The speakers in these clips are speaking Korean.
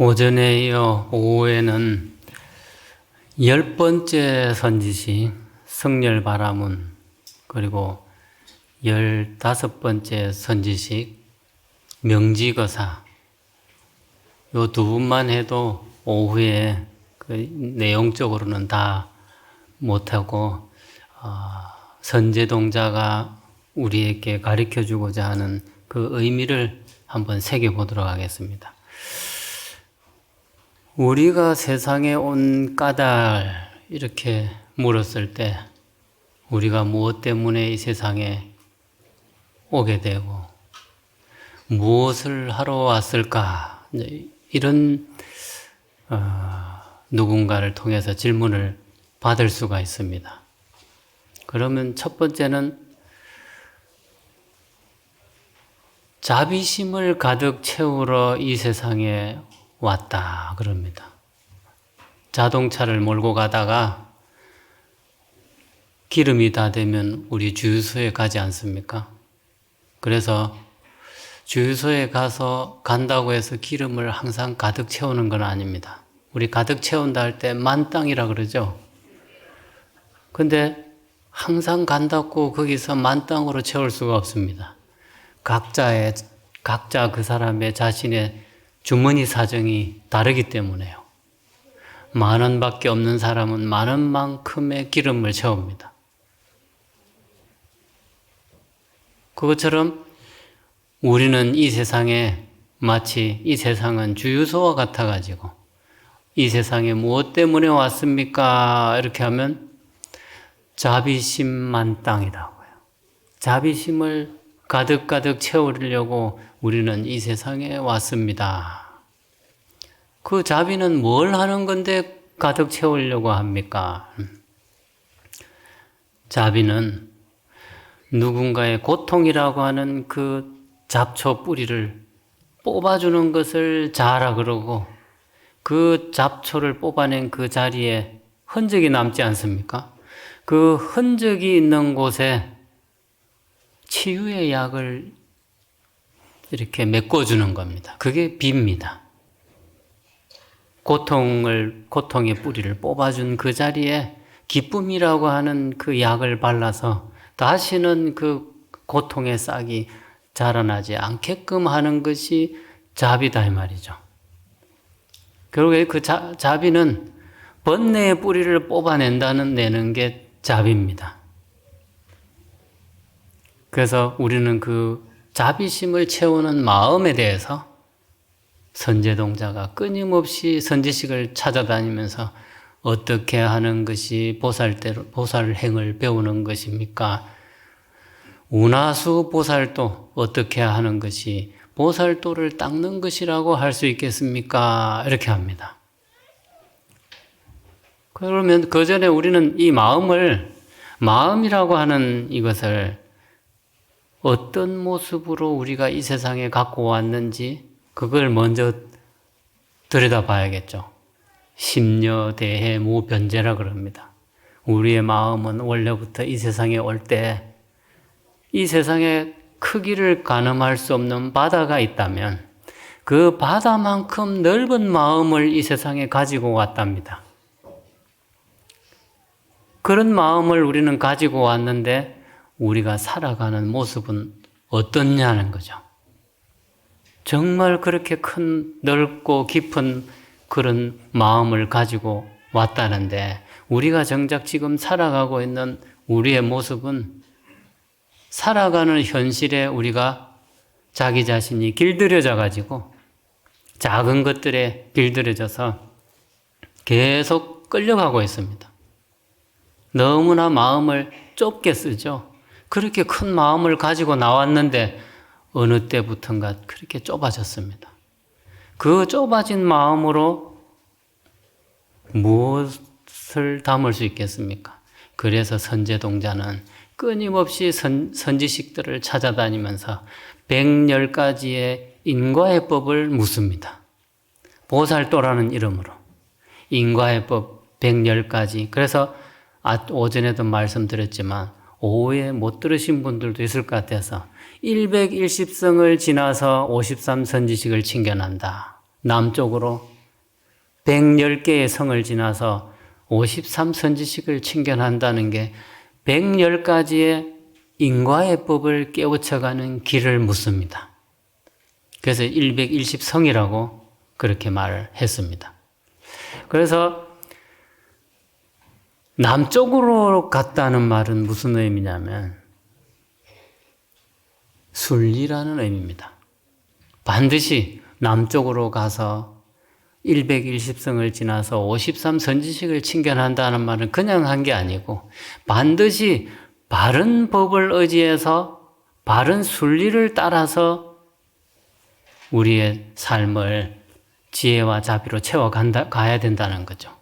오전에 이어 오후에는 10번째 선지식 성렬바라문, 그리고 15번째 선지식 명지거사, 요 두 분만 해도 오후에 그 내용적으로는 다 못하고 선제동자가 우리에게 가르쳐주고자 하는 그 의미를 한번 새겨보도록 하겠습니다. 우리가 세상에 온 까닭, 이렇게 물었을 때 우리가 무엇 때문에 이 세상에 오게 되고 무엇을 하러 왔을까, 이런 누군가를 통해서 질문을 받을 수가 있습니다. 그러면 첫 번째는 자비심을 가득 채우러 이 세상에 왔다 그럽니다. 자동차를 몰고 가다가 기름이 다 되면 우리 주유소에 가지 않습니까? 그래서 주유소에 간다고 해서 기름을 항상 가득 채우는 건 아닙니다. 우리 가득 채운다 할 때 만땅이라 그러죠. 근데 항상 간다고 거기서 만땅으로 채울 수가 없습니다. 각자 그 사람의 자신의 주머니 사정이 다르기 때문에요. 10,000원밖에 없는 사람은 많은 만큼의 기름을 채웁니다. 그것처럼 우리는 이 세상에 마치 이 세상은 주유소와 같아가지고 이 세상에 무엇 때문에 왔습니까? 이렇게 하면 자비심 만땅이라고요. 자비심을 가득가득 채우려고 우리는 이 세상에 왔습니다. 그 자비는 뭘 하는 건데 가득 채우려고 합니까? 자비는 누군가의 고통이라고 하는 그 잡초 뿌리를 뽑아주는 것을 자라 그러고, 그 잡초를 뽑아낸 그 자리에 흔적이 남지 않습니까? 그 흔적이 있는 곳에 치유의 약을 이렇게 메꿔주는 겁니다. 그게 비입니다. 고통의 뿌리를 뽑아준 그 자리에 기쁨이라고 하는 그 약을 발라서 다시는 그 고통의 싹이 자라나지 않게끔 하는 것이 자비다 이 말이죠. 결국에 그 자비는 번뇌의 뿌리를 뽑아내는 게 자비입니다. 그래서 우리는 그 자비심을 채우는 마음에 대해서 선제동자가 끊임없이 선지식을 찾아다니면서 어떻게 하는 것이 보살행을 배우는 것입니까? 운하수 보살도 어떻게 하는 것이 보살도를 닦는 것이라고 할 수 있겠습니까? 이렇게 합니다. 그러면 그 전에 우리는 이 마음이라고 하는 이것을 어떤 모습으로 우리가 이 세상에 갖고 왔는지 그걸 먼저 들여다봐야겠죠. 심려대해 무변제라 그럽니다. 우리의 마음은 원래부터 이 세상에 올 때 이 세상에 크기를 가늠할 수 없는 바다가 있다면 그 바다만큼 넓은 마음을 이 세상에 가지고 왔답니다. 그런 마음을 우리는 가지고 왔는데 우리가 살아가는 모습은 어떻냐는 거죠. 정말 그렇게 큰 넓고 깊은 그런 마음을 가지고 왔다는데 우리가 정작 지금 살아가고 있는 우리의 모습은 살아가는 현실에 우리가 자기 자신이 길들여져 가지고 작은 것들에 길들여져서 계속 끌려가고 있습니다. 너무나 마음을 좁게 쓰죠. 그렇게 큰 마음을 가지고 나왔는데 어느 때부턴가 그렇게 좁아졌습니다. 그 좁아진 마음으로 무엇을 담을 수 있겠습니까? 그래서 선제동자는 끊임없이 선지식들을 찾아다니면서 110가지의 인과해법을 묻습니다. 보살도라는 이름으로 인과해법 110가지. 그래서 오전에도 말씀드렸지만 오후에 못 들으신 분들도 있을 것 같아서 110성을 지나서 53선지식을 챙겨난다. 남쪽으로 110개의 성을 지나서 53선지식을 칭견한다는 게 110가지의 인과의 법을 깨우쳐가는 길을 묻습니다. 그래서 110성이라고 그렇게 말을 했습니다. 그래서 남쪽으로 갔다는 말은 무슨 의미냐면 순리라는 의미입니다. 반드시 남쪽으로 가서 110성을 지나서 53선지식을 칭견한다는 말은 그냥 한 게 아니고 반드시 바른 법을 의지해서 바른 순리를 따라서 우리의 삶을 지혜와 자비로 가야 된다는 거죠.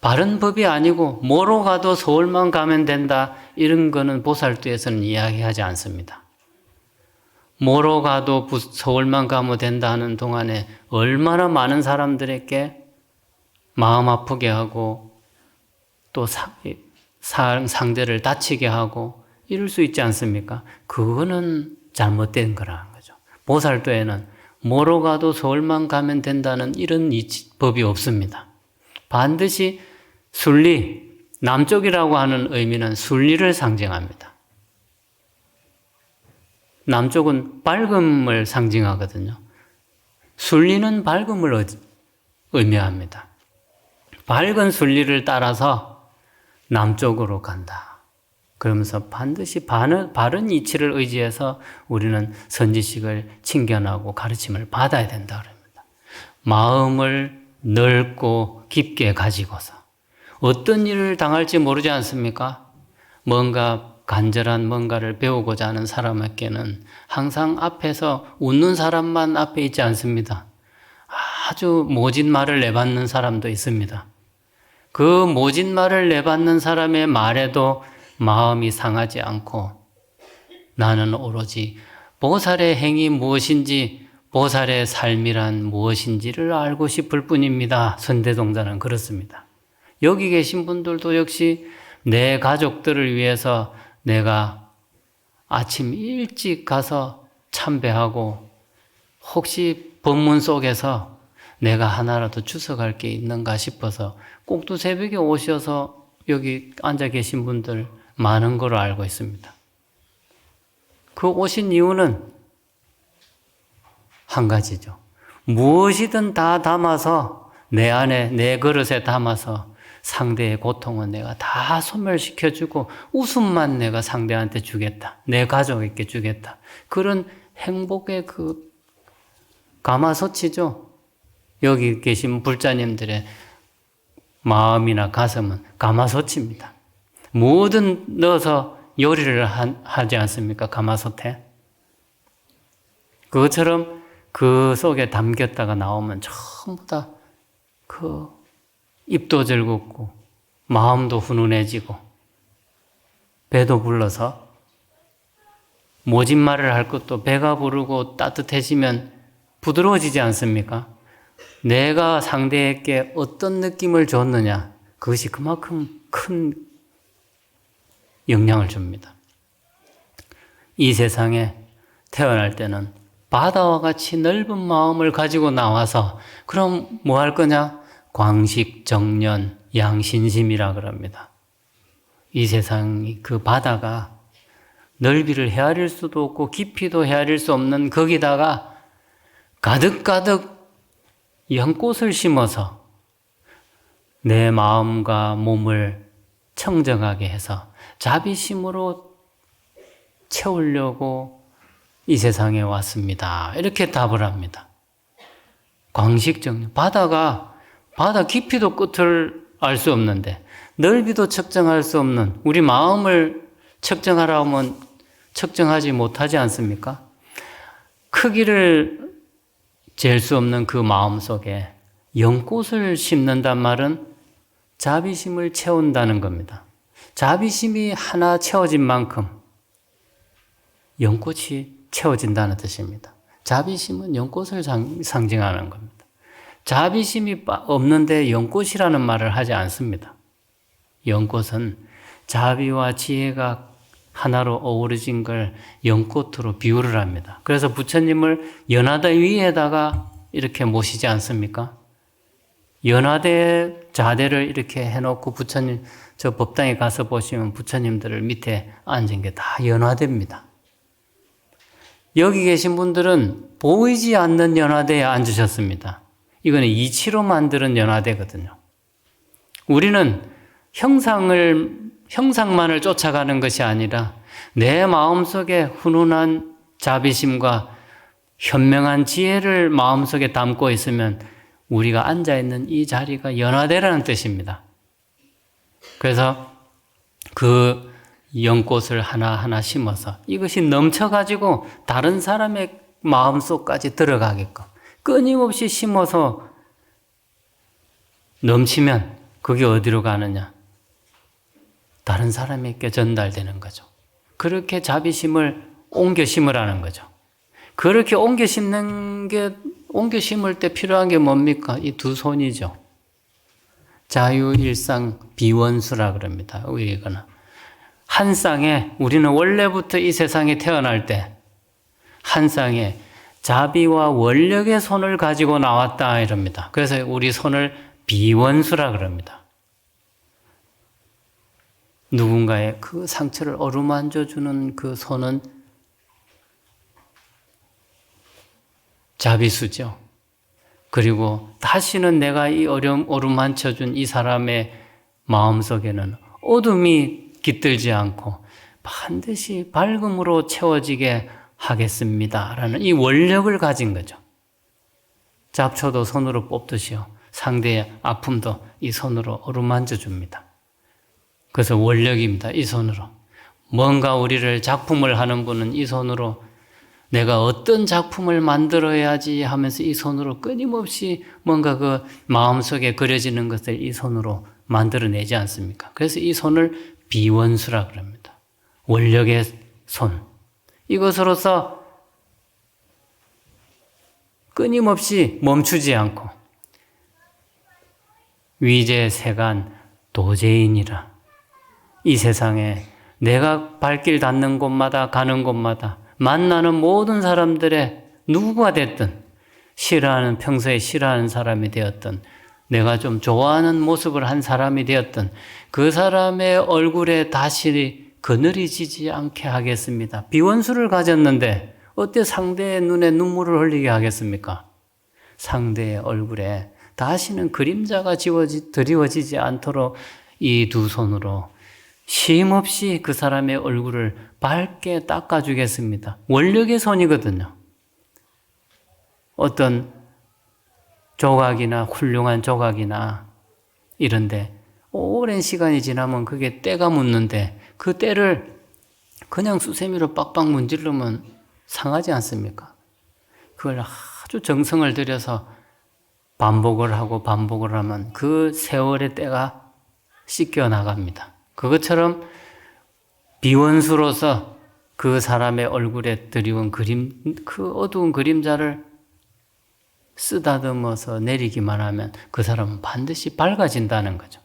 바른 법이 아니고 뭐로 가도 서울만 가면 된다 이런 거는 보살도에서는 이야기하지 않습니다. 뭐로 가도 서울만 가면 된다 하는 동안에 얼마나 많은 사람들에게 마음 아프게 하고 또 상대를 다치게 하고 이럴 수 있지 않습니까? 그거는 잘못된 거라는 거죠. 보살도에는 뭐로 가도 서울만 가면 된다는 이런 법이 없습니다. 반드시 순리, 남쪽이라고 하는 의미는 순리를 상징합니다. 남쪽은 밝음을 상징하거든요. 순리는 밝음을 의미합니다. 밝은 순리를 따라서 남쪽으로 간다. 그러면서 반드시 바른 이치를 의지해서 우리는 선지식을 칭견하고 가르침을 받아야 된다 그럽니다. 마음을 넓고 깊게 가지고서 어떤 일을 당할지 모르지 않습니까? 뭔가 간절한 뭔가를 배우고자 하는 사람에게는 항상 앞에서 웃는 사람만 앞에 있지 않습니다. 아주 모진 말을 내받는 사람도 있습니다. 그 모진 말을 내받는 사람의 말에도 마음이 상하지 않고 나는 오로지 보살의 행위 무엇인지 보살의 삶이란 무엇인지를 알고 싶을 뿐입니다. 선대동자는 그렇습니다. 여기 계신 분들도 역시 내 가족들을 위해서 내가 아침 일찍 가서 참배하고 혹시 법문 속에서 내가 하나라도 주워갈 게 있는가 싶어서 꼭두 새벽에 오셔서 여기 앉아 계신 분들 많은 걸로 알고 있습니다. 그 오신 이유는 한 가지죠. 무엇이든 다 담아서 내 안에 내 그릇에 담아서 상대의 고통은 내가 다 소멸시켜주고 웃음만 내가 상대한테 주겠다. 내 가족에게 주겠다. 그런 행복의 그 가마솥이죠. 여기 계신 불자님들의 마음이나 가슴은 가마솥입니다. 뭐든 넣어서 요리를 하지 않습니까? 가마솥에. 그것처럼 그 속에 담겼다가 나오면 전부 다 입도 즐겁고 마음도 훈훈해지고 배도 불러서 모진 말을 할 것도 배가 부르고 따뜻해지면 부드러워지지 않습니까? 내가 상대에게 어떤 느낌을 줬느냐 그것이 그만큼 큰 영향을 줍니다. 이 세상에 태어날 때는 바다와 같이 넓은 마음을 가지고 나와서 그럼 뭐 할 거냐? 광식, 정년, 양신심이라 그럽니다. 이 세상이 그 바다가 넓이를 헤아릴 수도 없고 깊이도 헤아릴 수 없는 거기다가 가득가득 연꽃을 심어서 내 마음과 몸을 청정하게 해서 자비심으로 채우려고 이 세상에 왔습니다. 이렇게 답을 합니다. 광식정년, 바다 깊이도 끝을 알 수 없는데 넓이도 측정할 수 없는 우리 마음을 측정하라 하면 측정하지 못하지 않습니까? 크기를 잴 수 없는 그 마음 속에 연꽃을 심는단 말은 자비심을 채운다는 겁니다. 자비심이 하나 채워진 만큼 연꽃이 채워진다는 뜻입니다. 자비심은 연꽃을 상징하는 겁니다. 자비심이 없는데 연꽃이라는 말을 하지 않습니다. 연꽃은 자비와 지혜가 하나로 어우러진 걸 연꽃으로 비유를 합니다. 그래서 부처님을 연하다 위에다가 이렇게 모시지 않습니까? 연화대 자대를 이렇게 해놓고 부처님, 저 법당에 가서 보시면 부처님들을 밑에 앉은 게 다 연화대입니다. 여기 계신 분들은 보이지 않는 연화대에 앉으셨습니다. 이거는 이치로 만드는 연화대거든요. 우리는 형상만을 쫓아가는 것이 아니라 내 마음속에 훈훈한 자비심과 현명한 지혜를 마음속에 담고 있으면 우리가 앉아있는 이 자리가 연화대라는 뜻입니다. 그래서 그 연꽃을 하나하나 심어서 이것이 넘쳐가지고 다른 사람의 마음속까지 들어가게끔 끊임없이 심어서 넘치면 그게 어디로 가느냐? 다른 사람에게 전달되는 거죠. 그렇게 자비심을 옮겨 심으라는 거죠. 그렇게 옮겨 심을 때 필요한 게 뭡니까? 이 두 손이죠. 자유일상 비원수라 그럽니다. 이거는 한 쌍에, 우리는 원래부터 이 세상에 태어날 때 한 쌍에 자비와 원력의 손을 가지고 나왔다 이럽니다. 그래서 우리 손을 비원수라 그럽니다. 누군가의 그 상처를 어루만져 주는 그 손은 자비수죠. 그리고 다시는 내가 이 어루만져 준 이 사람의 마음속에는 어둠이 깃들지 않고 반드시 밝음으로 채워지게 하겠습니다. 라는 이 원력을 가진 거죠. 잡초도 손으로 뽑듯이요. 상대의 아픔도 이 손으로 어루만져 줍니다. 그래서 원력입니다. 이 손으로. 뭔가 우리를 작품을 하는 분은 이 손으로 내가 어떤 작품을 만들어야지 하면서 이 손으로 끊임없이 뭔가 그 마음속에 그려지는 것을 이 손으로 만들어내지 않습니까? 그래서 이 손을 비원수라 그럽니다. 원력의 손. 이것으로서 끊임없이 멈추지 않고 위제세간 도제인이라. 이 세상에 내가 발길 닿는 곳마다 가는 곳마다 만나는 모든 사람들의 누구가 됐든 평소에 싫어하는 사람이 되었든 내가 좀 좋아하는 모습을 한 사람이 되었든 그 사람의 얼굴에 다시 그늘이 지지 않게 하겠습니다. 비원수를 가졌는데 어때 상대의 눈에 눈물을 흘리게 하겠습니까? 상대의 얼굴에 다시는 그림자가 드리워지지 않도록 이 두 손으로 쉼없이 그 사람의 얼굴을 밝게 닦아주겠습니다. 원력의 손이거든요. 어떤 조각이나 훌륭한 조각이나 이런데 오랜 시간이 지나면 그게 때가 묻는데 그 때를 그냥 수세미로 빡빡 문지르면 상하지 않습니까? 그걸 아주 정성을 들여서 반복을 하면 그 세월의 때가 씻겨 나갑니다. 그것처럼 비원수로서 그 사람의 얼굴에 드리운 그 어두운 그림자를 쓰다듬어서 내리기만 하면 그 사람은 반드시 밝아진다는 거죠.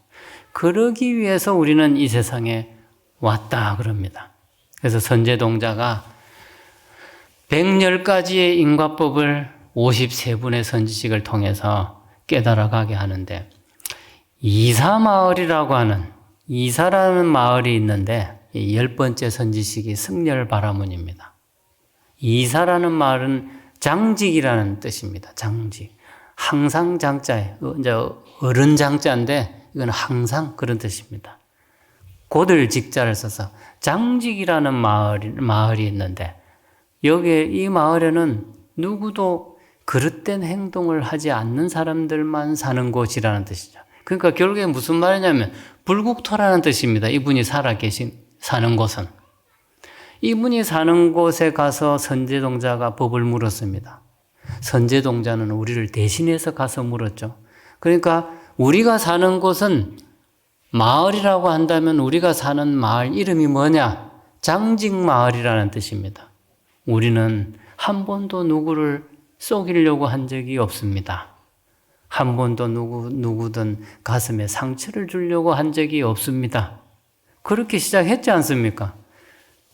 그러기 위해서 우리는 이 세상에 왔다 그럽니다. 그래서 선제동자가 110가지의 인과법을 53분의 선지식을 통해서 깨달아가게 하는데 이사라는 마을이 있는데 10번째 선지식이 승렬바라문입니다. 이사라는 말은 장직이라는 뜻입니다. 장직. 항상 장자예요. 이제 어른 장자인데 이건 항상 그런 뜻입니다. 곧을 직자를 써서 장직이라는 마을이 있는데 여기에 이 마을에는 누구도 그릇된 행동을 하지 않는 사람들만 사는 곳이라는 뜻이죠. 그러니까 결국에 무슨 말이냐면 불국토라는 뜻입니다. 이분이 사는 곳은. 이분이 사는 곳에 가서 선제동자가 법을 물었습니다. 선제동자는 우리를 대신해서 가서 물었죠. 그러니까 우리가 사는 곳은 마을이라고 한다면 우리가 사는 마을 이름이 뭐냐? 장직마을이라는 뜻입니다. 우리는 한 번도 누구를 속이려고 한 적이 없습니다. 한 번도 누구든 가슴에 상처를 주려고 한 적이 없습니다. 그렇게 시작했지 않습니까?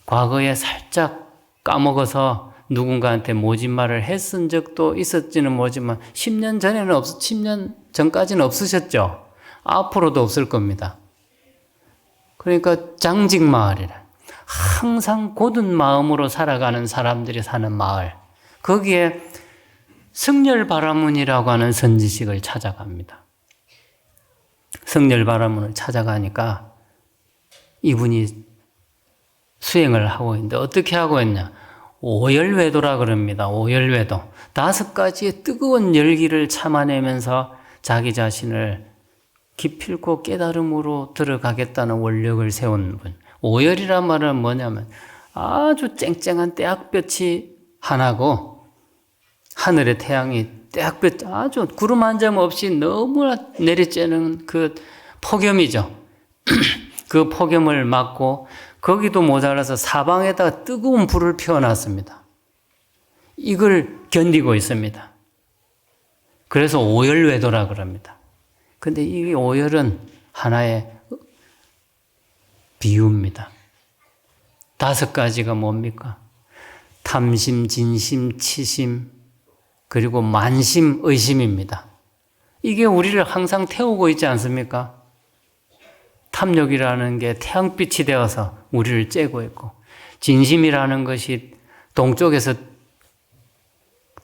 과거에 살짝 까먹어서 누군가한테 모진말을 했은 적도 있었지는 모르지만 10년 전까지는 없으셨죠. 앞으로도 없을 겁니다. 그러니까 장직마을이라. 항상 곧은 마음으로 살아가는 사람들이 사는 마을. 거기에 승렬바라문이라고 하는 선지식을 찾아갑니다. 승렬바라문을 찾아가니까 이분이 수행을 하고 있는데 어떻게 하고 있냐? 오열외도라 그럽니다. 오열외도. 5가지의 뜨거운 열기를 참아내면서 자기 자신을 기필코 깨달음으로 들어가겠다는 원력을 세운 분. 오열이란 말은 뭐냐면 아주 쨍쨍한 떼약볕이 하나고 하늘의 태양이 떼약볕 아주 구름 한 점 없이 너무나 내리쬐는 그 폭염이죠. 그 폭염을 막고 거기도 모자라서 사방에다가 뜨거운 불을 피워놨습니다. 이걸 견디고 있습니다. 그래서 오열외도라 그럽니다. 근데 이 오열은 하나의 비유입니다. 5가지가 뭡니까? 탐심, 진심, 치심, 그리고 만심, 의심입니다. 이게 우리를 항상 태우고 있지 않습니까? 탐욕이라는 게 태양빛이 되어서 우리를 쬐고 있고, 진심이라는 것이 동쪽에서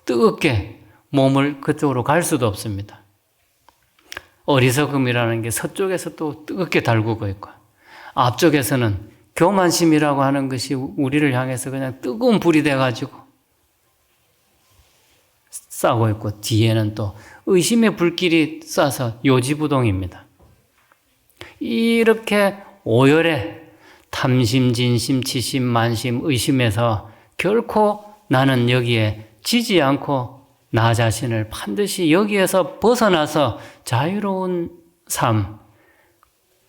뜨겁게 몸을 그쪽으로 갈 수도 없습니다. 어리석음이라는 게 서쪽에서 또 뜨겁게 달구고 있고, 앞쪽에서는 교만심이라고 하는 것이 우리를 향해서 그냥 뜨거운 불이 돼가지고 싸고 있고, 뒤에는 또 의심의 불길이 쏴서 요지부동입니다. 이렇게 오열에 탐심, 진심, 치심, 만심, 의심에서 결코 나는 여기에 지지 않고 나 자신을 반드시 여기에서 벗어나서 자유로운 삶,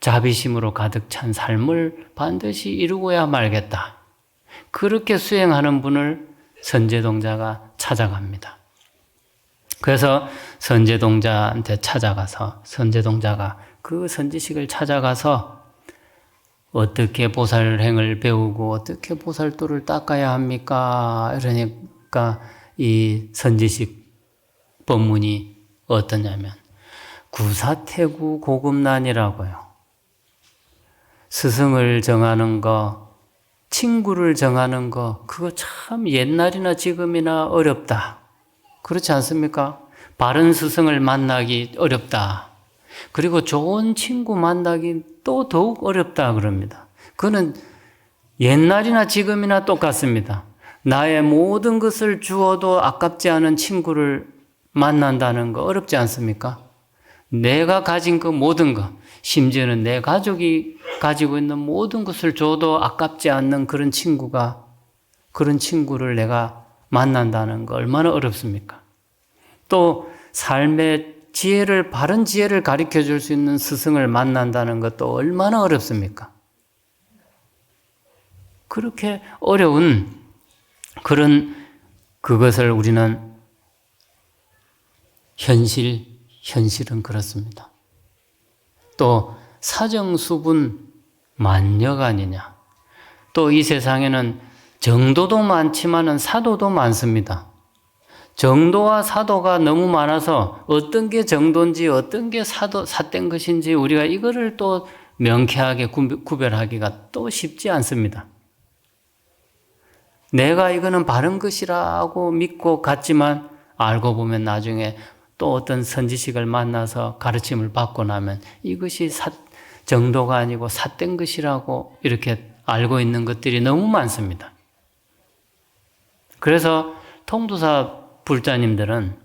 자비심으로 가득 찬 삶을 반드시 이루고야 말겠다. 그렇게 수행하는 분을 선제동자가 찾아갑니다. 그래서 선제동자한테 찾아가서 선제동자가 그 선지식을 찾아가서 어떻게 보살행을 배우고 어떻게 보살도를 닦아야 합니까? 이러니까 이 선지식 법문이 어떠냐면 구사태구 고급난이라고요. 스승을 정하는 거, 친구를 정하는 거, 그거 참 옛날이나 지금이나 어렵다. 그렇지 않습니까? 바른 스승을 만나기 어렵다. 그리고 좋은 친구 만나기 또 더욱 어렵다 그럽니다. 그는 옛날이나 지금이나 똑같습니다. 나의 모든 것을 주어도 아깝지 않은 친구를 만난다는 거 어렵지 않습니까? 내가 가진 그 모든 것, 심지어는 내 가족이 가지고 있는 모든 것을 줘도 아깝지 않는 그런 친구를 내가 만난다는 거 얼마나 어렵습니까? 또 삶의 바른 지혜를 가르쳐 줄 수 있는 스승을 만난다는 것도 얼마나 어렵습니까? 그렇게 어려운 그것을 우리는 현실은 그렇습니다. 또 사정수분 만여가 아니냐. 또 이 세상에는 정도도 많지만은 사도도 많습니다. 정도와 사도가 너무 많아서 어떤 게 정도인지 어떤 게 삿된 것인지 우리가 이거를 또 명쾌하게 구별하기가 또 쉽지 않습니다. 내가 이거는 바른 것이라고 믿고 갔지만 알고 보면 나중에 또 어떤 선지식을 만나서 가르침을 받고 나면 이것이 정도가 아니고 삿된 것이라고 이렇게 알고 있는 것들이 너무 많습니다. 그래서 통도사 불자님들은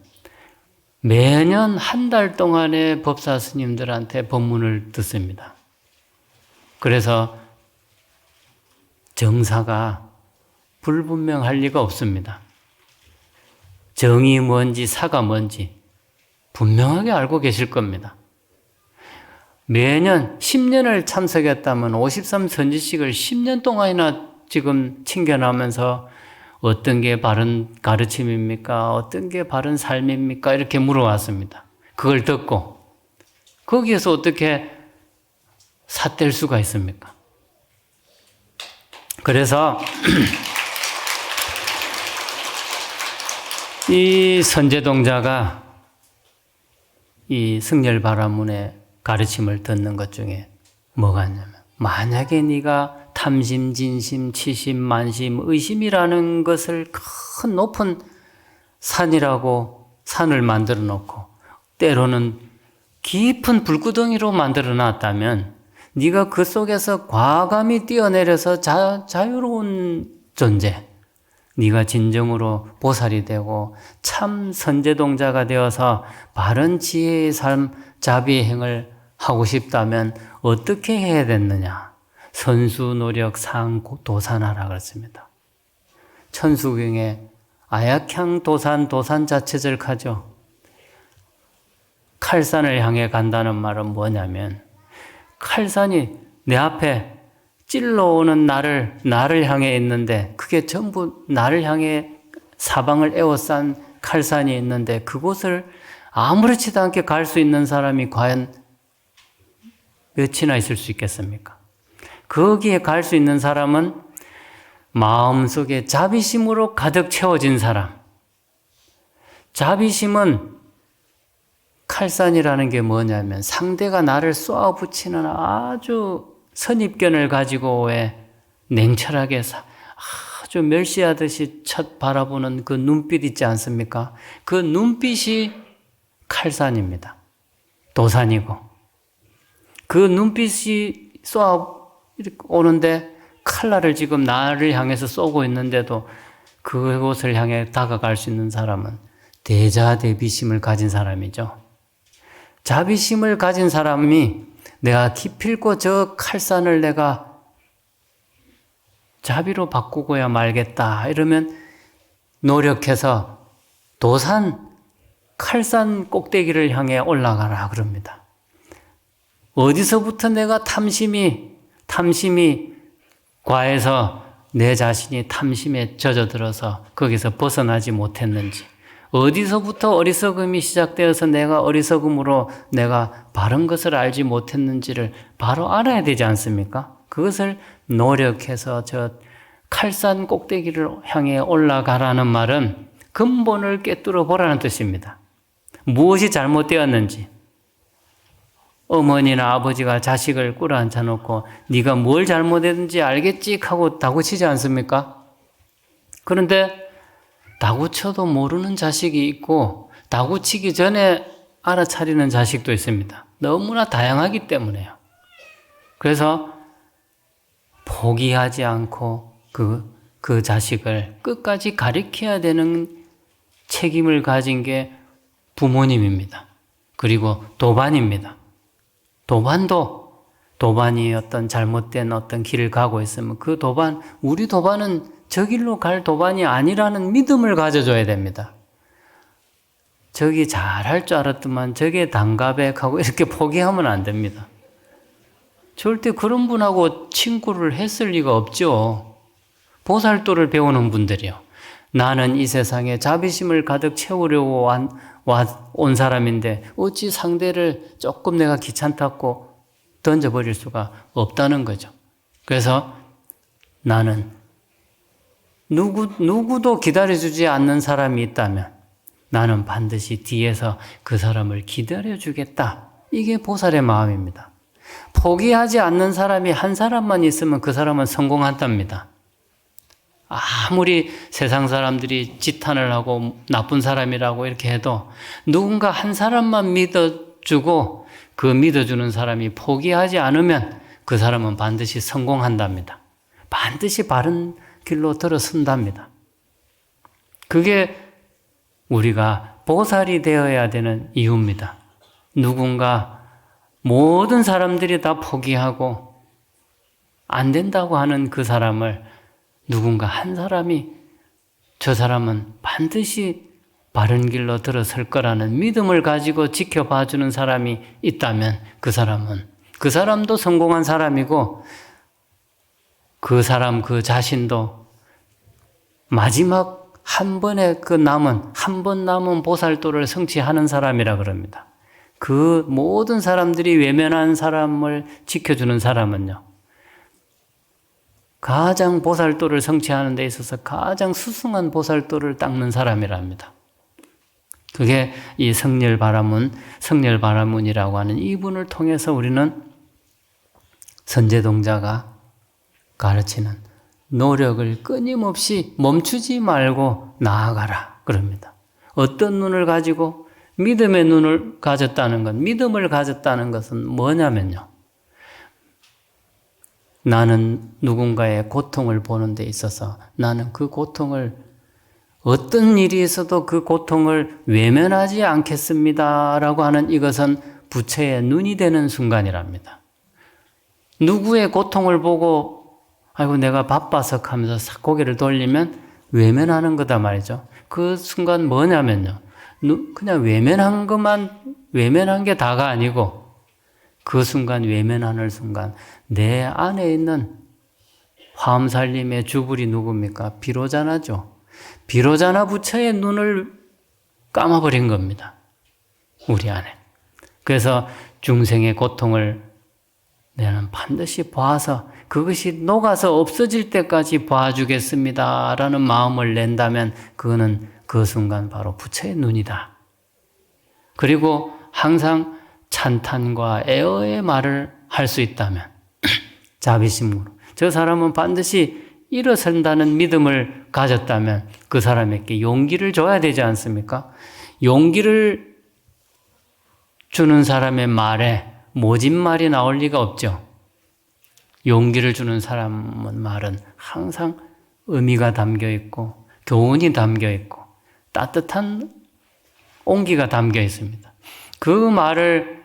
매년 한 달 동안의 법사 스님들한테 법문을 듣습니다. 그래서 정사가 불분명할 리가 없습니다. 정이 뭔지 사가 뭔지 분명하게 알고 계실 겁니다. 매년 10년을 참석했다면 53선지식을 10년 동안이나 지금 챙겨나면서 어떤 게 바른 가르침입니까? 어떤 게 바른 삶입니까? 이렇게 물어왔습니다. 그걸 듣고 거기에서 어떻게 삿될 수가 있습니까? 그래서 이 선제동자가 이 승열바라문의 가르침을 듣는 것 중에 뭐가 있냐면, 만약에 네가 탐심, 진심, 치심, 만심, 의심이라는 것을 큰 높은 산이라고 산을 만들어 놓고 때로는 깊은 불구덩이로 만들어 놨다면 네가 그 속에서 과감히 뛰어내려서 자유로운 존재, 네가 진정으로 보살이 되고 참 선제동자가 되어서 바른 지혜의 삶, 자비의 행을 하고 싶다면 어떻게 해야 됐느냐? 선수, 노력, 상, 도산하라 그랬습니다. 천수경에 아약향 도산, 도산 자체절하죠. 칼산을 향해 간다는 말은 뭐냐면, 칼산이 내 앞에 찔러오는 나를 향해 있는데, 그게 전부 나를 향해 사방을 에워싼 칼산이 있는데, 그곳을 아무렇지도 않게 갈 수 있는 사람이 과연 몇이나 있을 수 있겠습니까? 거기에 갈 수 있는 사람은 마음속에 자비심으로 가득 채워진 사람. 자비심은 칼산이라는 게 뭐냐면, 상대가 나를 쏘아붙이는 아주 선입견을 가지고 왜 냉철하게 아주 멸시하듯이 첫 바라보는 그 눈빛 있지 않습니까? 그 눈빛이 칼산입니다. 도산이고, 그 눈빛이 쏘아 오는데 칼날을 지금 나를 향해서 쏘고 있는데도 그곳을 향해 다가갈 수 있는 사람은 대자대비심을 가진 사람이죠. 자비심을 가진 사람이 내가 기필코 저 칼산을 내가 자비로 바꾸고야 말겠다 이러면 노력해서 도산, 칼산 꼭대기를 향해 올라가라 그럽니다. 어디서부터 내가 탐심이 과해서 내 자신이 탐심에 젖어들어서 거기서 벗어나지 못했는지, 어디서부터 어리석음이 시작되어서 내가 어리석음으로 내가 바른 것을 알지 못했는지를 바로 알아야 되지 않습니까? 그것을 노력해서 저 칼산 꼭대기를 향해 올라가라는 말은 근본을 꿰뚫어 보라는 뜻입니다. 무엇이 잘못되었는지, 어머니나 아버지가 자식을 꿇어앉혀 놓고 네가 뭘 잘못했는지 알겠지 하고 다구치지 않습니까? 그런데 다구쳐도 모르는 자식이 있고 다구치기 전에 알아차리는 자식도 있습니다. 너무나 다양하기 때문에요. 그래서 포기하지 않고 그 자식을 끝까지 가르쳐야 되는 책임을 가진 게 부모님입니다. 그리고 도반입니다. 도반이 어떤 잘못된 어떤 길을 가고 있으면 그 우리 도반은 저 길로 갈 도반이 아니라는 믿음을 가져줘야 됩니다. 저기 잘할 줄 알았더만 저게 단가백하고 이렇게 포기하면 안 됩니다. 절대 그런 분하고 친구를 했을 리가 없죠. 보살도를 배우는 분들이요. 나는 이 세상에 자비심을 가득 채우려고 온 사람인데 어찌 상대를 조금 내가 귀찮다고 던져버릴 수가 없다는 거죠. 그래서 나는 누구도 기다려주지 않는 사람이 있다면 나는 반드시 뒤에서 그 사람을 기다려주겠다. 이게 보살의 마음입니다. 포기하지 않는 사람이 한 사람만 있으면 그 사람은 성공한답니다. 아무리 세상 사람들이 지탄을 하고 나쁜 사람이라고 이렇게 해도 누군가 한 사람만 믿어주고 그 믿어주는 사람이 포기하지 않으면 그 사람은 반드시 성공한답니다. 반드시 바른 길로 들어선답니다. 그게 우리가 보살이 되어야 되는 이유입니다. 누군가 모든 사람들이 다 포기하고 안 된다고 하는 그 사람을 누군가 한 사람이 저 사람은 반드시 바른 길로 들어설 거라는 믿음을 가지고 지켜봐주는 사람이 있다면 그 사람도 성공한 사람이고 그 자신도 마지막 한 번 남은 보살도를 성취하는 사람이라 그럽니다. 그 모든 사람들이 외면한 사람을 지켜주는 사람은요, 가장 보살도를 성취하는 데 있어서 가장 수승한 보살도를 닦는 사람이랍니다. 그게 이 성렬바라문이라고 하는 이분을 통해서 우리는 선제동자가 가르치는 노력을 끊임없이 멈추지 말고 나아가라 그럽니다. 어떤 눈을 가지고 믿음의 눈을 가졌다는 것, 믿음을 가졌다는 것은 뭐냐면요. 나는 누군가의 고통을 보는 데 있어서 나는 그 고통을 어떤 일이 있어도 그 고통을 외면하지 않겠습니다라고 하는 이것은 부처의 눈이 되는 순간이랍니다. 누구의 고통을 보고 아이고 내가 바빠서 하면서 고개를 돌리면 외면하는 거다 말이죠. 그 순간 뭐냐면요. 그냥 외면한 게 다가 아니고 그 순간 외면하는 순간 내 안에 있는 화엄살림의 주불이 누굽니까? 비로자나죠. 비로자나 부처의 눈을 감아버린 겁니다. 우리 안에. 그래서 중생의 고통을 나는 반드시 봐서 그것이 녹아서 없어질 때까지 봐주겠습니다 라는 마음을 낸다면 그거는 그 순간 바로 부처의 눈이다. 그리고 항상 찬탄과 애어의 말을 할 수 있다면 자비심으로 저 사람은 반드시 일어선다는 믿음을 가졌다면 그 사람에게 용기를 줘야 되지 않습니까? 용기를 주는 사람의 말에 모진 말이 나올 리가 없죠. 용기를 주는 사람은 말은 항상 의미가 담겨 있고 교훈이 담겨 있고 따뜻한 온기가 담겨 있습니다. 그 말을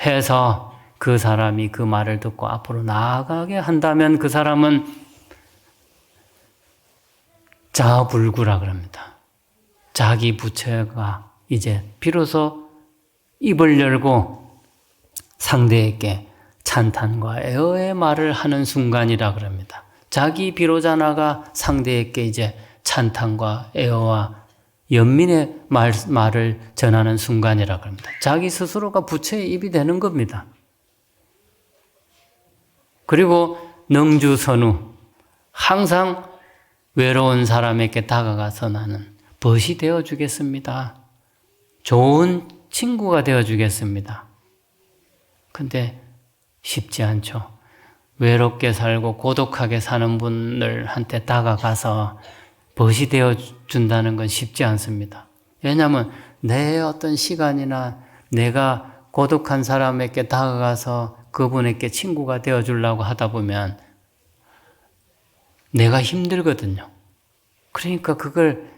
해서 그 사람이 그 말을 듣고 앞으로 나아가게 한다면 그 사람은 자불구라 그럽니다. 자기 부처가 이제 비로소 입을 열고 상대에게 찬탄과 애어의 말을 하는 순간이라 그럽니다. 자기 비로자나가 상대에게 이제 찬탄과 애어와 연민의 말을 전하는 순간이라 그럽니다. 자기 스스로가 부처의 입이 되는 겁니다. 그리고 능주선우, 항상 외로운 사람에게 다가가서 나는 벗이 되어주겠습니다. 좋은 친구가 되어주겠습니다. 근데 쉽지 않죠. 외롭게 살고 고독하게 사는 분들한테 다가가서 벗이 되어준다는 건 쉽지 않습니다. 왜냐하면 내 어떤 시간이나 내가 고독한 사람에게 다가가서 그분에게 친구가 되어주려고 하다 보면 내가 힘들거든요. 그러니까 그걸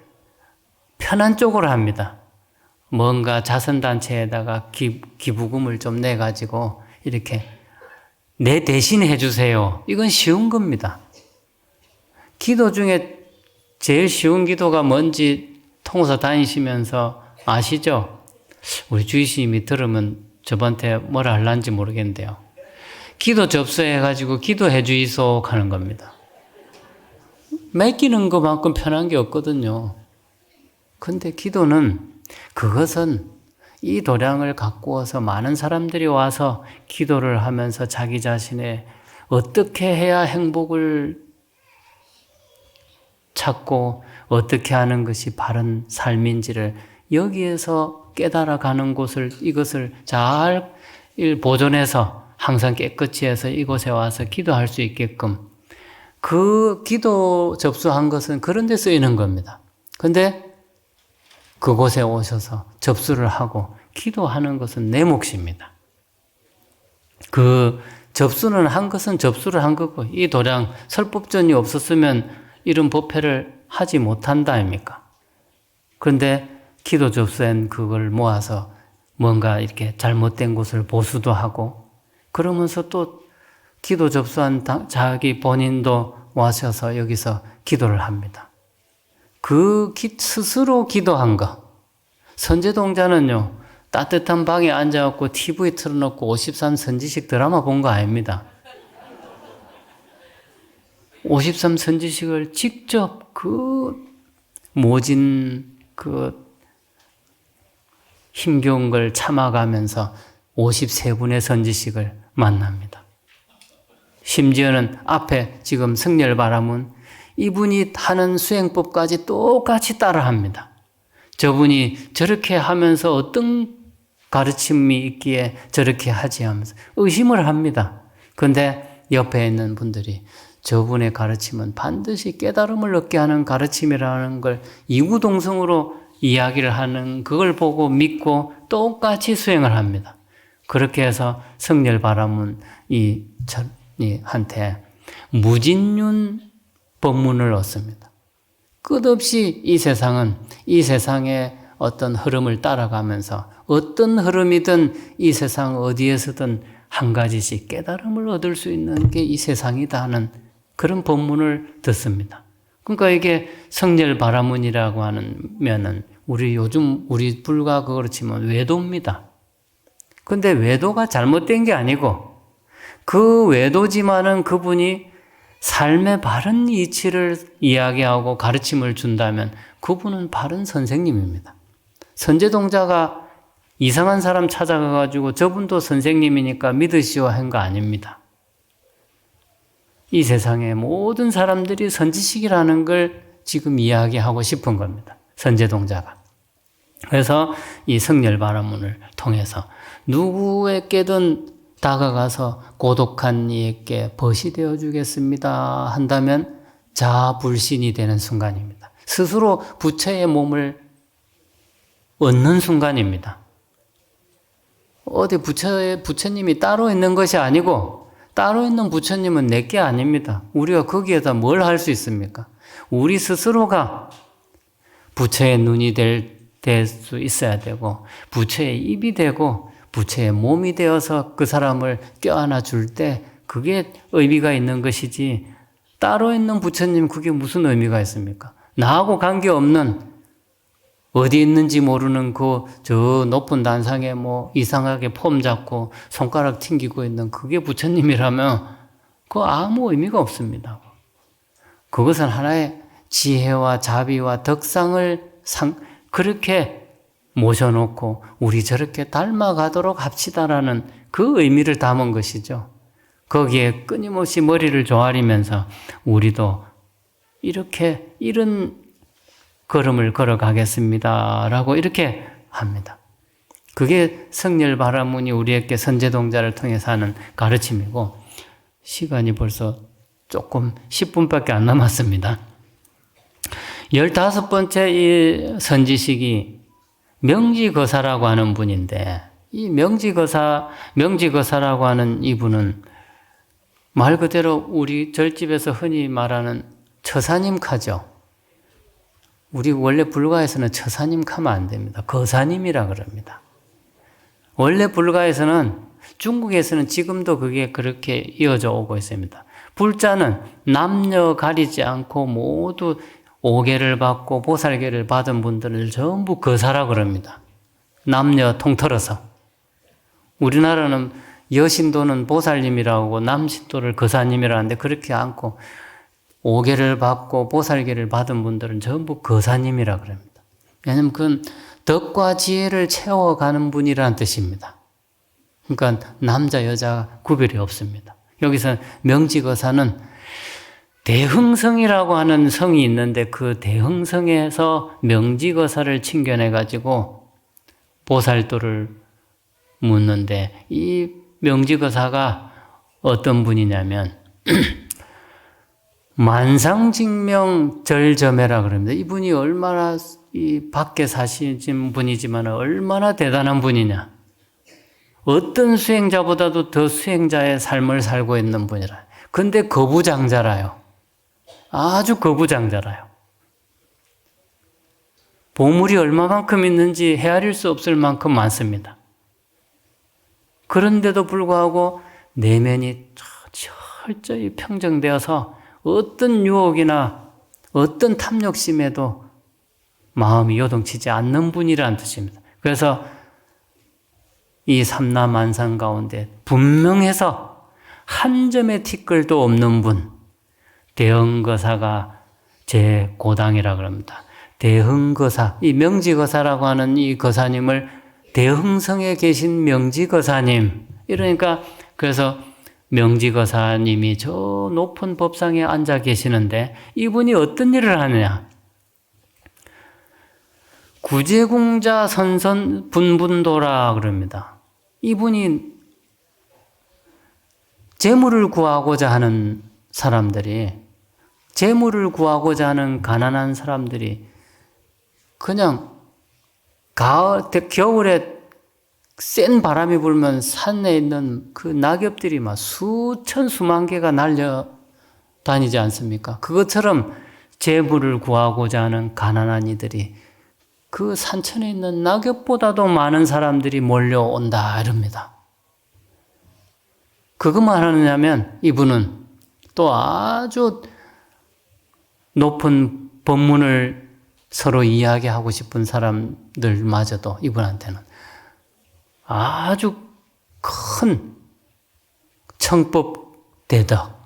편한 쪽으로 합니다. 뭔가 자선단체에다가 기부금을 좀 내가지고 이렇게 내 대신 해주세요. 이건 쉬운 겁니다. 기도 중에 제일 쉬운 기도가 뭔지 통사 다니시면서 아시죠? 우리 주의스님이 들으면 저한테 뭐라 할란지 모르겠는데요. 기도 접수해가지고 기도해 주이소 하는 겁니다. 맡기는 것만큼 편한 게 없거든요. 근데 기도는 그것은 이 도량을 갖고 와서 많은 사람들이 와서 기도를 하면서 자기 자신의 어떻게 해야 행복을 찾고 어떻게 하는 것이 바른 삶인지를 여기에서 깨달아가는 이것을 잘 보존해서 항상 깨끗이 해서 이곳에 와서 기도할 수 있게끔 그 기도 접수한 것은 그런 데 쓰이는 겁니다. 근데 그곳에 오셔서 접수를 하고 기도하는 것은 내 몫입니다. 그 접수는 한 것은 접수를 한 거고 이 도량 설법전이 없었으면 이런 법회를 하지 못한다 아닙니까? 그런데 기도 접수한 그걸 모아서 뭔가 이렇게 잘못된 것을 보수도 하고 그러면서 또 기도 접수한 자기 본인도 와셔서 여기서 기도를 합니다. 그 스스로 기도한 거. 선제동자는요, 따뜻한 방에 앉아갖고 TV 틀어놓고 53 선지식 드라마 본 거 아닙니다. 53 선지식을 직접 그 모진 힘겨운 걸 참아가면서 53분의 선지식을 만납니다. 심지어는 앞에 지금 승렬바라문 이분이 하는 수행법까지 똑같이 따라합니다. 저분이 저렇게 하면서 어떤 가르침이 있기에 저렇게 하지 하면서 의심을 합니다. 그런데 옆에 있는 분들이 저분의 가르침은 반드시 깨달음을 얻게 하는 가르침이라는 걸 이구동성으로 이야기를 하는 그걸 보고 믿고 똑같이 수행을 합니다. 그렇게 해서 성렬바라문 한테 무진륜 법문을 얻습니다. 끝없이 이 세상의 어떤 흐름을 따라가면서 어떤 흐름이든 이 세상 어디에서든 한 가지씩 깨달음을 얻을 수 있는 게 이 세상이다 하는 그런 법문을 듣습니다. 그러니까 이게 성렬바라문이라고 하면은 우리 불과 그걸 치면 외도입니다. 근데 외도가 잘못된 게 아니고 그 외도지만은 그분이 삶의 바른 이치를 이야기하고 가르침을 준다면 그분은 바른 선생님입니다. 선제동자가 이상한 사람 찾아가가지고 저분도 선생님이니까 믿으시오 한 거 아닙니다. 이 세상의 모든 사람들이 선지식이라는 걸 지금 이야기하고 싶은 겁니다. 선제동자가. 그래서 이 성렬바라문을 통해서 누구에게든 다가가서 고독한 이에게 벗이 되어 주겠습니다 한다면 자불신이 되는 순간입니다. 스스로 부처의 몸을 얻는 순간입니다. 어디 부처님이 따로 있는 것이 아니고 따로 있는 부처님은 내게 아닙니다. 우리가 거기에다 뭘 할 수 있습니까? 우리 스스로가 부처의 눈이 될 수 있어야 되고 부처의 입이 되고 부처의 몸이 되어서 그 사람을 껴안아 줄 때 그게 의미가 있는 것이지 따로 있는 부처님 그게 무슨 의미가 있습니까? 나하고 관계없는 어디 있는지 모르는 저 높은 단상에 이상하게 폼 잡고 손가락 튕기고 있는 그게 부처님이라면 그거 아무 의미가 없습니다. 그것은 하나의 지혜와 자비와 덕상을 그렇게 모셔놓고 우리 저렇게 닮아가도록 합시다라는 그 의미를 담은 것이죠. 거기에 끊임없이 머리를 조아리면서 우리도 이런 걸음을 걸어가겠습니다라고 이렇게 합니다. 그게 성렬바라문이 우리에게 선제동자를 통해서 하는 가르침이고 시간이 벌써 조금 10분밖에 안 남았습니다. 15번째 이 선지식이 명지거사라고 하는 분인데 이 명지거사라고 하는 이분은 말 그대로 우리 절집에서 흔히 말하는 처사님 카죠. 우리 원래 불가에서는 처사님 카면 안 됩니다. 거사님이라 그럽니다. 원래 불가에서는 중국에서는 지금도 그게 그렇게 이어져 오고 있습니다. 불자는 남녀 가리지 않고 모두 오계를 받고 보살계를 받은 분들을 전부 거사라 그럽니다. 남녀 통틀어서. 우리나라는 여신도는 보살님이라고 남신도를 거사님이라 하는데 그렇게 않고 오계를 받고 보살계를 받은 분들은 전부 거사님이라 그럽니다. 왜냐하면 그건 덕과 지혜를 채워가는 분이라는 뜻입니다. 그러니까 남자 여자 구별이 없습니다. 여기서 명지거사는 대흥성이라고 하는 성이 있는데 그 대흥성에서 명지거사를 칭견해가지고 보살도를 묻는데 이 명지거사가 어떤 분이냐면 만상직명 절점해라 그럽니다. 이분이 얼마나 이 밖에 사시는 분이지만 얼마나 대단한 분이냐. 어떤 수행자보다도 더 수행자의 삶을 살고 있는 분이라. 근데 거부장자라요. 아주 거부장자라요. 보물이 얼마만큼 있는지 헤아릴 수 없을 만큼 많습니다. 그런데도 불구하고 내면이 철저히 평정되어서 어떤 유혹이나 어떤 탐욕심에도 마음이 요동치지 않는 분이라는 뜻입니다. 그래서 이 삼라만상 가운데 분명해서 한 점의 티끌도 없는 분, 대흥거사가 제 고당이라 그럽니다. 대흥거사, 이 명지거사라고 하는 이 거사님을 대흥성에 계신 명지거사님, 이러니까 그래서 명지거사님이 저 높은 법상에 앉아 계시는데 이분이 어떤 일을 하느냐? 구제궁자 선선 분분도라 그럽니다. 이분이 재물을 구하고자 하는 사람들이, 재물을 구하고자 하는 가난한 사람들이 그냥 겨울에 센 바람이 불면 산에 있는 그 낙엽들이 막 수천 수만 개가 날려 다니지 않습니까? 그것처럼 재물을 구하고자 하는 가난한 이들이 그 산천에 있는 낙엽보다도 많은 사람들이 몰려온다 이럽니다. 그것만 하느냐면 이분은 또 아주 높은 법문을 서로 이야기하고 싶은 사람들마저도 이분한테는 아주 큰 청법대덕,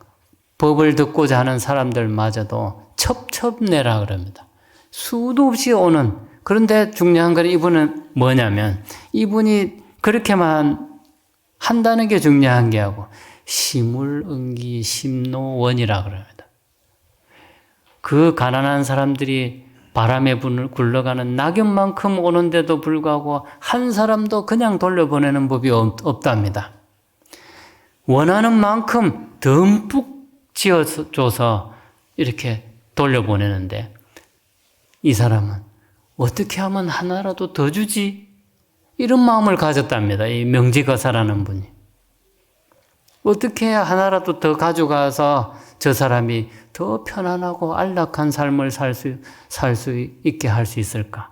법을 듣고자 하는 사람들마저도 첩첩내라 그럽니다. 수도 없이 오는, 그런데 중요한 건 이분은 뭐냐면 이분이 그렇게만 한다는 게 중요한 게 아니고 시물응기 심노원이라 그럽니다. 그 가난한 사람들이 바람에 굴러가는 낙엽만큼 오는데도 불구하고 한 사람도 그냥 돌려보내는 법이 없답니다. 원하는 만큼 듬뿍 지어줘서 이렇게 돌려보내는데 이 사람은 어떻게 하면 하나라도 더 주지? 이런 마음을 가졌답니다. 이 명지거사라는 분이. 어떻게 해야 하나라도 더 가져가서 저 사람이 더 편안하고 안락한 삶을 살 수 있게 할 수 있을까?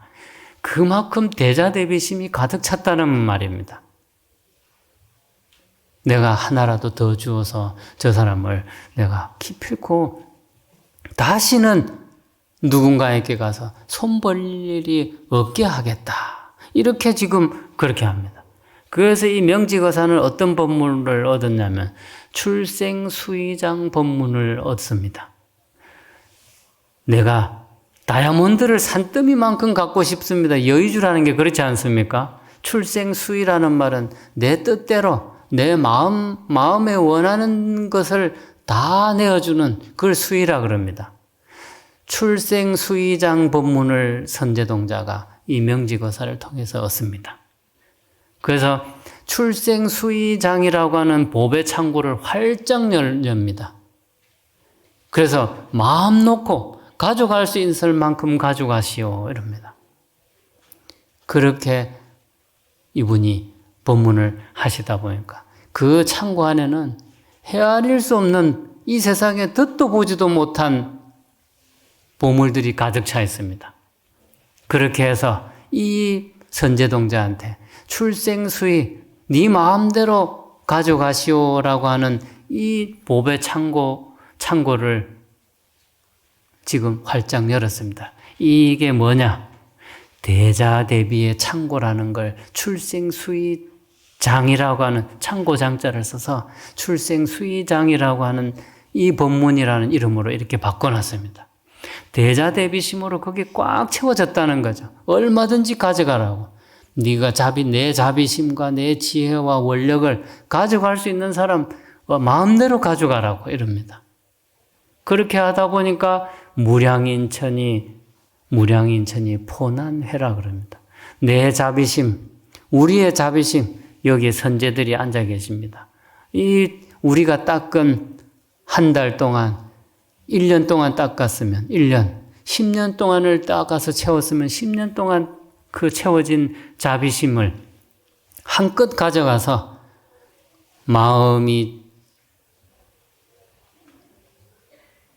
그만큼 대자대비심이 가득 찼다는 말입니다. 내가 하나라도 더 주어서 저 사람을 내가 기필코 다시는 누군가에게 가서 손 벌릴 일이 없게 하겠다. 이렇게 지금 그렇게 합니다. 그래서 이 명지거사는 어떤 법문을 얻었냐면 출생수의장 법문을 얻습니다. 내가 다이아몬드를 산더미만큼 갖고 싶습니다. 여의주라는 게 그렇지 않습니까? 출생수의라는 말은 내 뜻대로 내 마음에 원하는 것을 다 내어주는 그걸 수의라 그럽니다. 출생수의장 법문을 선제동자가 이 명지거사를 통해서 얻습니다. 그래서 출생수의장이라고 하는 법의 창고를 활짝 엽니다. 그래서 마음 놓고 가져갈 수 있을 만큼 가져가시오 이럽니다. 그렇게 이분이 법문을 하시다 보니까 그 창고 안에는 헤아릴 수 없는 이 세상에 듣도 보지도 못한 보물들이 가득 차 있습니다. 그렇게 해서 이 선제동자한테 출생수의 네 마음대로 가져가시오라고 하는 이 법의 창고를 지금 활짝 열었습니다. 이게 뭐냐? 대자대비의 창고라는 걸 출생수의장이라고 하는 창고장자를 써서 출생수의장이라고 하는 이 법문이라는 이름으로 이렇게 바꿔놨습니다. 대자대비심으로 그게 꽉 채워졌다는 거죠. 얼마든지 가져가라고. 네가 내 자비심과 내 지혜와 원력을 가져갈 수 있는 사람 마음대로 가져가라고 이럽니다. 그렇게 하다 보니까 무량인천이 포난회라 그럽니다. 내 자비심, 우리의 자비심, 여기에 선제들이 앉아 계십니다. 우리가 닦은 한 달 동안, 1년 동안 닦았으면 1년, 10년 동안을 닦아서 채웠으면 10년 동안 그 채워진 자비심을 한껏 가져가서 마음이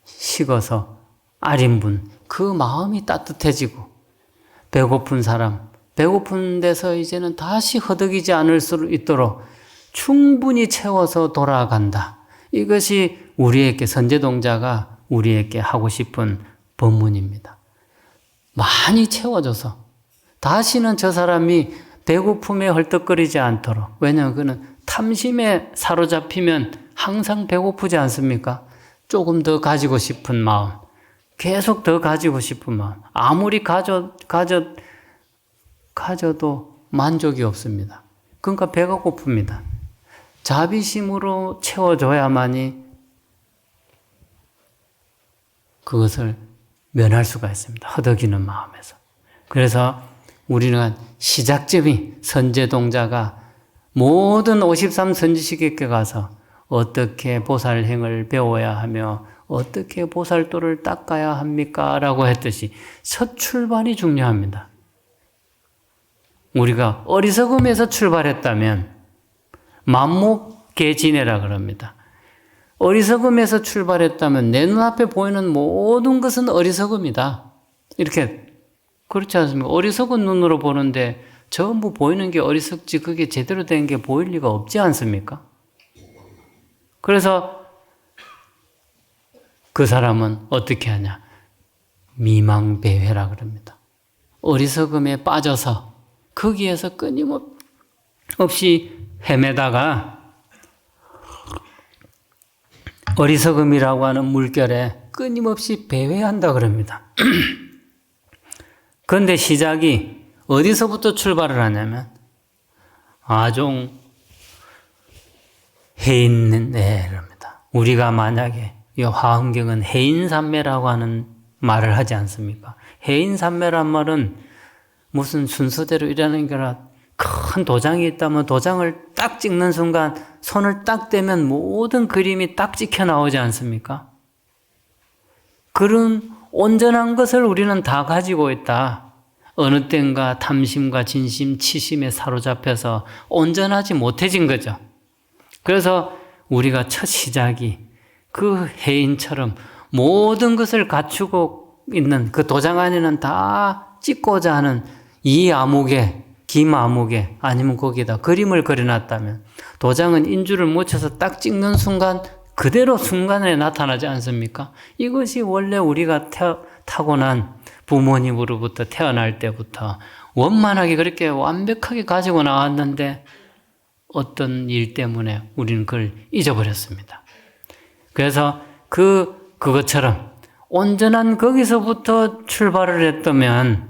식어서 아린 분, 그 마음이 따뜻해지고 배고픈 사람, 배고픈 데서 이제는 다시 허덕이지 않을 수 있도록 충분히 채워서 돌아간다. 이것이 우리에게 선제동자가 우리에게 하고 싶은 법문입니다. 많이 채워줘서 다시는 저 사람이 배고픔에 헐떡거리지 않도록. 왜냐하면 그는 탐심에 사로잡히면 항상 배고프지 않습니까? 조금 더 가지고 싶은 마음, 계속 더 가지고 싶은 마음. 아무리 가져도 만족이 없습니다. 그러니까 배가 고픕니다. 자비심으로 채워줘야만이 그것을 면할 수가 있습니다. 허덕이는 마음에서. 그래서 우리는 시작점이 선제동자가 모든 53 선지식에 가서 어떻게 보살행을 배워야 하며 어떻게 보살도를 닦아야 합니까? 라고 했듯이 첫 출발이 중요합니다. 우리가 어리석음에서 출발했다면 만목계 지내라 그럽니다. 어리석음에서 출발했다면 내 눈앞에 보이는 모든 것은 어리석음이다. 이렇게 그렇지 않습니까? 어리석은 눈으로 보는데 전부 보이는 게 어리석지 그게 제대로 된 게 보일 리가 없지 않습니까? 그래서 그 사람은 어떻게 하냐? 미망배회라 그럽니다. 어리석음에 빠져서 거기에서 끊임없이 헤매다가 어리석음이라고 하는 물결에 끊임없이 배회한다 그럽니다. 그런데 시작이 어디서부터 출발을 하냐면 아종 해인내랍니다. 우리가 만약에 이 화엄경은 해인산매라고 하는 말을 하지 않습니까? 해인산매란 말은 무슨 순서대로 일하는 게 아니라 큰 도장이 있다면 도장을 딱 찍는 순간 손을 딱 대면 모든 그림이 딱 찍혀 나오지 않습니까? 그런 온전한 것을 우리는 다 가지고 있다. 어느 땐가 탐심과 진심, 치심에 사로잡혀서 온전하지 못해진 거죠. 그래서 우리가 첫 시작이 그 해인처럼 모든 것을 갖추고 있는 그 도장 안에는 다 찍고자 하는 이 암흑에, 김 암흑에 아니면 거기에다 그림을 그려놨다면 도장은 인주를 묻혀서 딱 찍는 순간 그대로 순간에 나타나지 않습니까? 이것이 원래 우리가 타고난 부모님으로부터 태어날 때부터 원만하게 그렇게 완벽하게 가지고 나왔는데 어떤 일 때문에 우리는 그걸 잊어버렸습니다. 그래서 그것처럼 온전한 거기서부터 출발을 했다면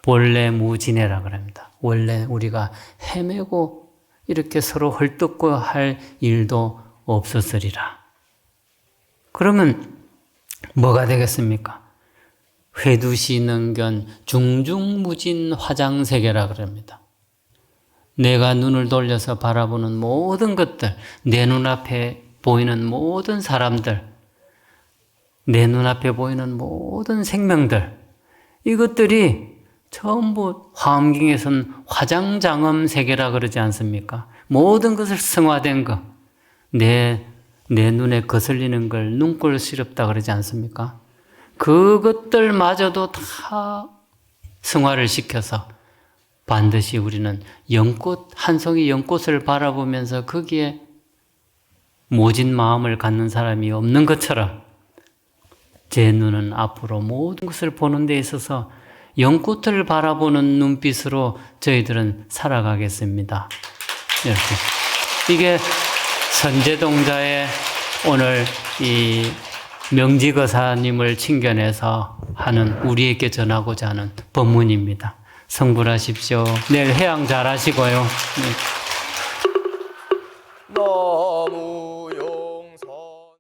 본래 무진해라 그럽니다. 원래 우리가 헤매고 이렇게 서로 헐뜯고 할 일도 없었으리라. 그러면 뭐가 되겠습니까? 회두시능견 중중무진 화장세계라 그럽니다. 내가 눈을 돌려서 바라보는 모든 것들, 내 눈앞에 보이는 모든 사람들, 내 눈앞에 보이는 모든 생명들, 이것들이 전부 화엄경에서는 화장장엄 세계라 그러지 않습니까? 모든 것을 성화된 것, 내 눈에 거슬리는 걸 눈꼴 시렵다 그러지 않습니까? 그것들마저도 다 성화를 시켜서 반드시 우리는 연꽃, 한 송이 연꽃을 바라보면서 거기에 모진 마음을 갖는 사람이 없는 것처럼 제 눈은 앞으로 모든 것을 보는 데 있어서 연꽃을 바라보는 눈빛으로 저희들은 살아가겠습니다. 이렇게. 이게 선제동자의 오늘 이 명지거사님을 칭견해서 하는 우리에게 전하고자 하는 법문입니다. 성불하십시오. 내일 해양 잘 하시고요.